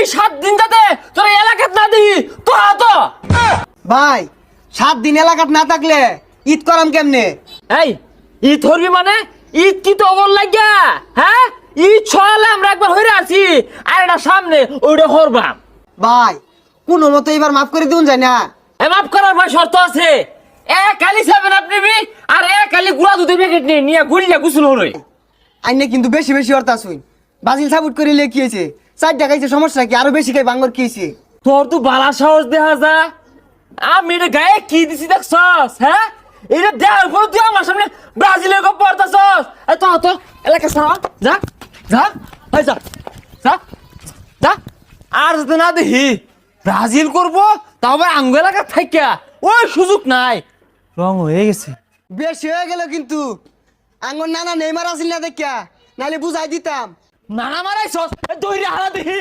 আমি 7 দিন যাতে তোর এলাকাত না দিই তো তো ভাই 7 দিন এলাকাত না থাকলে ঈদ করাম কেমনে? এই ঈদ হরবি মানে ঈদ কি তো ওর লাগিয়া হ্যাঁ ঈদ ছয়ালে আমরা একবার হইরে আছি আর এটা সামনে ওইটা হরবাম ভাই কোনো মতো এবার মাফ করে দিউন যায় না? মাফ করার ভাই শর্ত আছে কালি 7 আপ নিবি আর কালি গুড়া দুধের প্যাকেট নিয়ে গুলিয়া গুছুল হরই আইনে কিন্তু বেশি বেশি অর্থ আসুন বাজিল সাপোর্ট করিলে কি হয়েছে 4 টাকা খাইছে সমস্যা কি আরো বেশি খাই বাঙ্গর কি হয়েছে? তোর তো বালা সাহস দেখা যা আমি এটা গায়ে কি দিছি দেখছস হ্যাঁ এটা দেওয়ার পর তুই আমার সামনে ব্রাজিলের গপ পড়তাছস তো তো এলাকা সারা যা যা এই যা যা যা আর যদি না দেখি ব্রাজিল করবো তাও আবার আঙ্গ এলাকা থাইকা ওই সুযোগ নাই রং হয়ে গেছে বেশি হয়ে গেল কিন্তু আঙ্গর নানা নেইমার আসিল না দেখা নাহলে বুঝাই দিতাম। নানা মারাইছস দইরে হারা দেখি